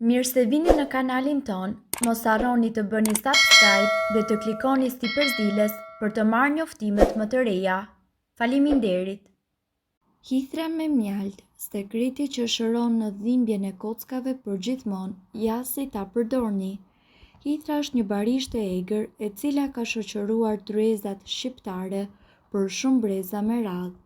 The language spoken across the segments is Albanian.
Mirë se vini në kanalin ton, mos harroni të bëni subscribe dhe të klikoni si përzdiles për të marrë njoftimet më të reja. Faleminderit! Hithra me mjalt, sekreti që shëron në dhimbjen e kockave për gjithmonë, ja si ta përdorni. Hithra është një barishte e egër e cila ka shoqëruar tryezat shqiptare për shumë breza me radhë.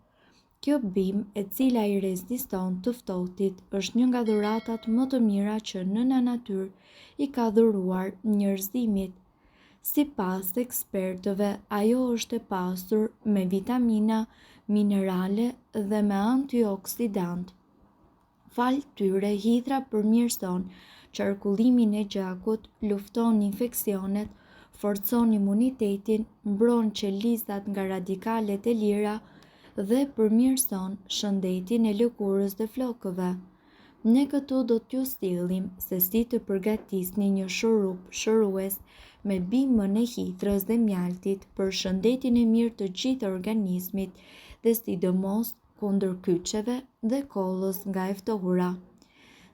Kjo bimë e cila i reziston të ftohtit është një nga dhuratat më të mira që nëna natyrë i ka dhuruar njerëzimit. Sipas ekspertëve, ajo është e pasur me vitamina, minerale dhe me antioksidant. Fal tyre, hithra përmirëson qarkullimin e gjakut, lufton infeksionet, forcon imunitetin, mbron qelizat nga radikalet e lira dhe përmirëson shëndetin e lëkurës dhe flokëve. Ne këtu do t'ju sjellim se si të përgatisni një shurup shërues me bimën e hithrës dhe mjaltit për shëndetin e mirë të gjithë organizmit dhe sidomos kundër kyçeve dhe kollës nga e ftohura.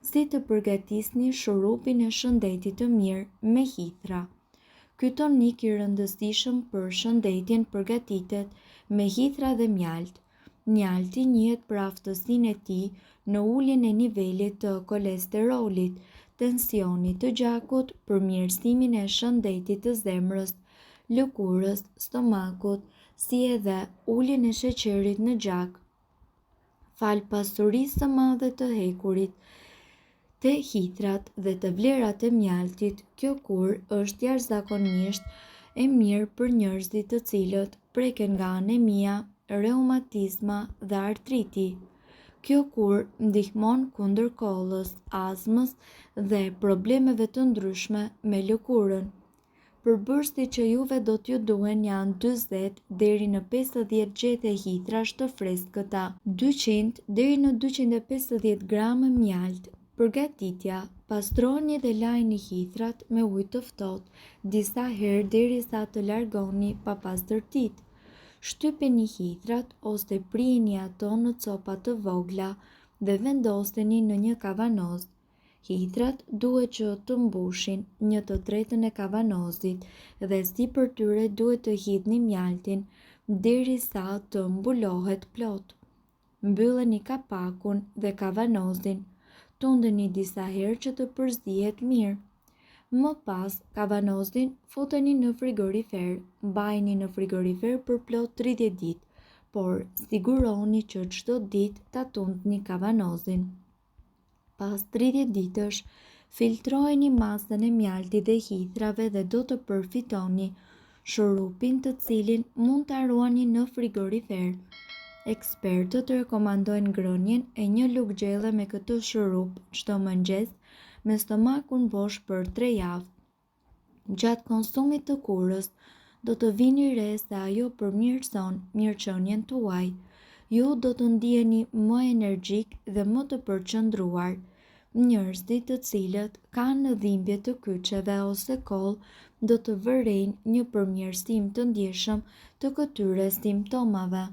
Si të përgatisni shurupin e shëndetit të mirë me hithra. Ky tonik i rëndësishëm për shëndetin përgatitet me hithra dhe mjalt. Mjalti njihet për aftësinë e tij në uljen e nivelit të kolesterolit, tensionit të gjakut, përmirësimin e shëndetit të zemrës, lëkurës, stomakut, si edhe uljen e sheqerit në gjak. Fal pasurisë së madhe të hekurit te hithrat dhe të vlerat e mjaltit, kjo kur është jashtëzakonisht e mirë për njerëzit të cilët preken nga anemia, reumatizma dhe artriti. Kjo kur ndihmon kundër kollës, astmës dhe problemeve të ndryshme me lëkurën. Përbërësit që juve do t'ju duhen janë 40 deri në 50 gjethe hitrash të freskëta, 200 deri në 250 gramë mjalt. Përgatitja: pastroni dhe lajni hithrat me ujë të ftohtë disa herë derisa të largoni papastërtitë. Shtypeni hithrat ose prijeni ato në copa të vogla dhe vendoseni në një kavanoz. Hithrat duhet që të mbushin 1/3 e kavanozit dhe sipër tyre duhet të hidhni mjaltin derisa të mbulohet plot. Mbylleni kapakun dhe kavanozin. Tundeni disa herë që të përzihet mirë. Më pas, kavanozin futeni në frigorifer, mbajini në frigorifer për plot 30 ditë, por siguroni që çdo ditë ta tundni kavanozin. Pas 30 ditësh, filtrojeni masën e mjaltit dhe hithrave dhe do të përfitoni shurupin të cilin mund ta ruani në frigorifer. Ekspertët rekomandojnë ngrënien e një lugë gjelle me këtë shurup çdo mëngjes me stomakun bosh për 3 javë. Gjatë konsumit të kurës, do të vini re se ajo përmirëson mirëqenien tuaj. Ju do të ndiheni më energjik dhe më të përqendruar. Njerëzit të cilët kanë dhimbje të kyçeve ose kollë do të vërejnë një përmirësim të ndjeshëm të këtyre simptomave.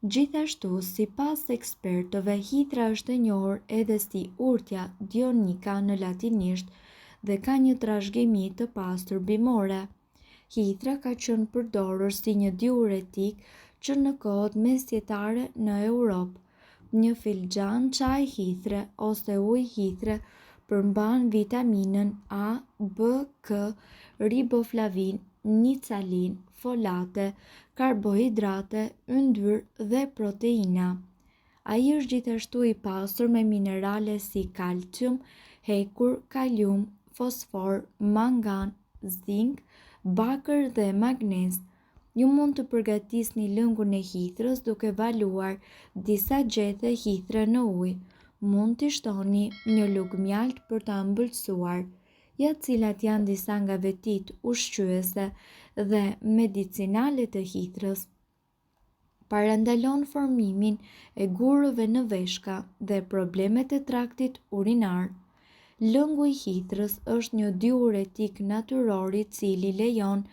Gjithashtu, sipas ekspertëve, hithra është e njohur edhe si urtja dionika në latinisht dhe ka një trashëgimi të pastër bimore. Hithra ka qenë përdorur si një diuretik që në kohët mesjetare në Europë. Një filxhan çaj hithre ose ujë hithre përmban vitaminën A, B, K, riboflavin, nicalin, folate, karbohidrate, yndyrë dhe proteina. Ai është gjithashtu i pasur me minerale si kalcium, hekur, kalium, fosfor, mangan, zink, bakër dhe magnez. Ju mund të përgatisni lëngun e hithrës duke valuar disa gjethe hithre në ujë. Mund t'i shtoni një lugë mjalt për ta ëmbëlsuar. Ja cilat janë disa nga vetitë ushqyese dhe medicinale të hithrës. Parandalon formimin e gurëve në veshka dhe problemet e traktit urinar. Lëngu i hithrës është një diuretik natyror i cili lejon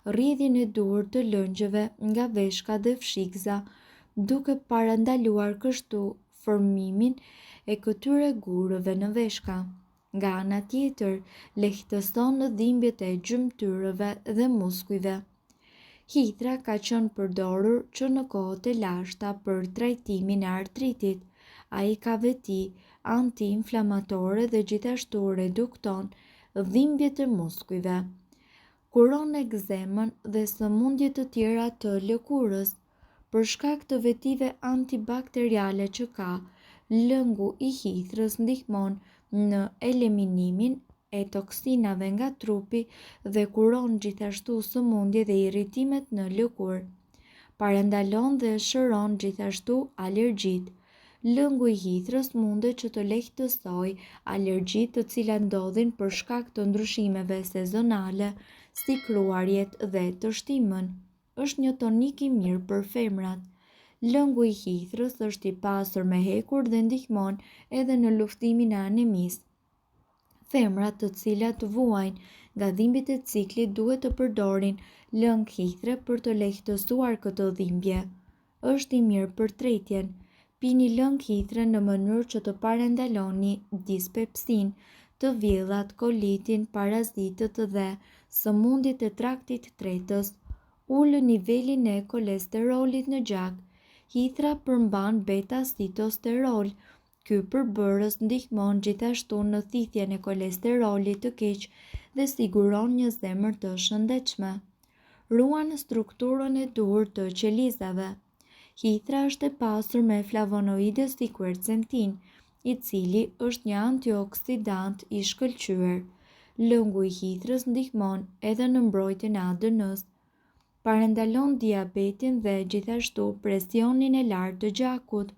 rrjedhjen e duhur të lëngjeve nga veshka dhe fshikza, duke parandaluar kështu formimin e këtyre gurëve në veshka. Nga ana tjetër, lehtëson dhimbjet e gjymtyrëve dhe muskujve. Hithra ka qenë përdorur që në kohët e lashta për trajtimin e artritit. Ai ka veti anti-inflamatore dhe gjithashtu redukton dhimbjet e muskujve. Kuron ekzemën dhe sëmundje të tjera të lëkurës. Për shkak të vetive antibakteriale që ka, lëngu i hithrës ndihmon në eliminimin e toksinave nga trupi dhe kuron gjithashtu sëmundje dhe irritimet në lëkurë. Parandalon dhe shëron gjithashtu alergjitë. Lëngu i hithrës mundet që të lehtësoj alergjitë të cilat ndodhin për shkak të ndryshimeve sezonale, si kruarjet dhe të shtimën. Është një tonik i mirë për femrat. Lëngu i hithrës është i pasur me hekur dhe ndihmon edhe në luftimin e anemisë. Femrat të cilat vuajnë nga dhimbjet e ciklit duhet të përdorin lëng hithre për të lehtësuar këtë dhimbje. Është i mirë për tretjen. Pini lëng hithre në mënyrë që të parandaloni dispepsin, të vjellat, kolitin, parazitët dhe sëmundjet e traktit tretës. Ulë nivelin e kolesterolit në gjak. Hithra përmban beta-sitosterol. Ky përbërës ndihmon gjithashtu në thithjen e kolesterolit të keq dhe siguron një zemër të shëndetshme. Ruan strukturën e duhur të qelizave. Hithra është e pasur me flavonoide si quercetin, i cili është një antioksidant i shkëlqyer. Lëngu i hithrës ndihmon edhe në mbrojtjen e ADN-s. Parandalon diabetin dhe gjithashtu presionin e lartë të gjakut.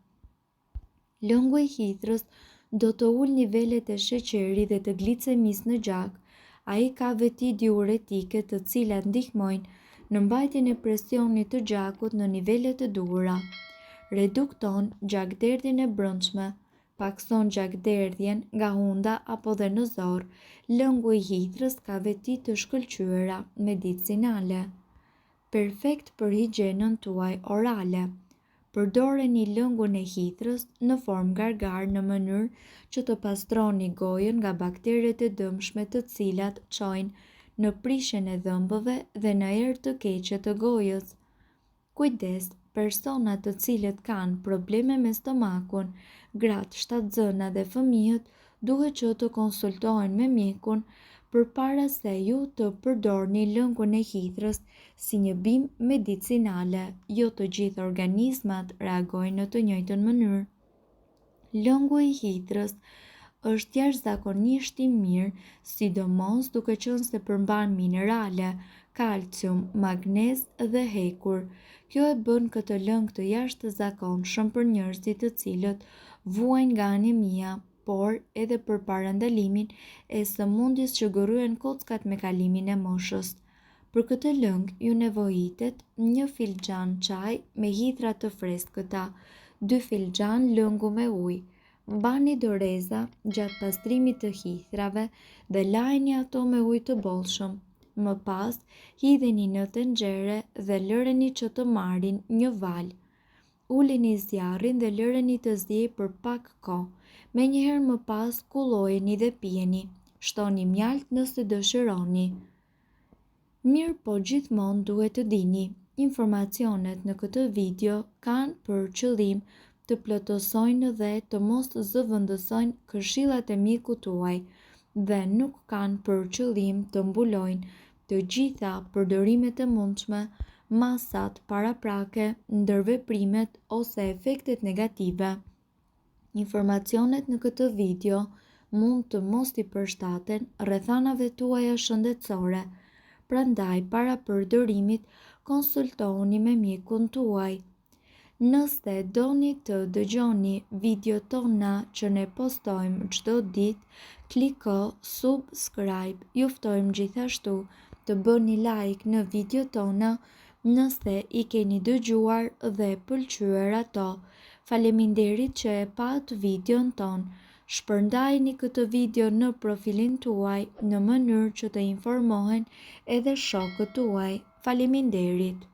Lëngu i hithrës do të ulë nivelet e sheqerit dhe të glicemisë në gjak. Ai ka veti diuretike të cilat ndihmojnë në mbajtjen e presionit të gjakut në nivelet e duhura. Redukton gjakderdhjen e brendshme, pakson gjakderdhjen nga hunda apo dhe në zor. Lëngu i hithrës ka veti të shkëlqyera medicinale. Perfekt për higjienën tuaj orale. Përdoreni lëngun e hithrës në formë gargar në mënyrë që të pastroni gojën nga bakteret e dëmshme të cilat çojnë në prishjen e dhëmbëve dhe në erë të keqe të gojës. Kujdes, personat të cilët kanë probleme me stomakun, gratë, shtatzëna dhe fëmijët duhet që të konsultohen me mjekun përpara se ju të përdorni lëngun e hithrës si një bimë medicinale. Jo të gjithë organizmat reagojnë në të njëjtën mënyrë. Lëngu i hithrës është jashtëzakonisht i mirë, sidomos duke qenë se përmban minerale, kalcium, magnez dhe hekur. Kjo e bën këtë lëng të jashtëzakonshëm për njerëzit të cilët vuajnë nga anemia, por edhe për parandalimin e sëmundjes që gërryen kockat me kalimin e moshës. Për këtë lëng ju nevojitet një filxhan çaj me hithra të freskëta, 2 filxhan lëngu me ujë. Mbani doreza gjatë pastrimit të hithrave dhe lajni ato me ujë të bollshëm. Më pas, hidheni në tenxhere dhe lëreni që të marrin një val. Uleni zjarrin dhe lëreni të ziejë për pak kohë. Menjëherë më pas kullojeni dhe pijeni. Shtoni mjalt nëse dëshironi. Mirë, po gjithmonë duhet të dini, informacionet në këtë video kanë për qëllim të plotësojnë dhe të mos zëvendësojnë këshillat e mjekut tuaj dhe nuk kanë për qëllim të mbulojnë të gjitha përdorimet e mundshme, masat paraprake, ndërveprimet ose efektet negative. Informacionet në këtë video mund të mos i përshtaten rrethanave tuaja shëndetësore, prandaj para përdorimit konsultohuni me mjekun tuaj. Nëse doni të dëgjoni video tona që ne postojmë çdo ditë, kliko subscribe. Ju ftojmë gjithashtu të bëni like në video tona nëse i keni dëgjuar dhe pëlqyer ato. Faleminderit që e pat videon ton. Shpërndajeni këtë video në profilin tuaj në mënyrë që të informohen edhe shokët tuaj. Faleminderit.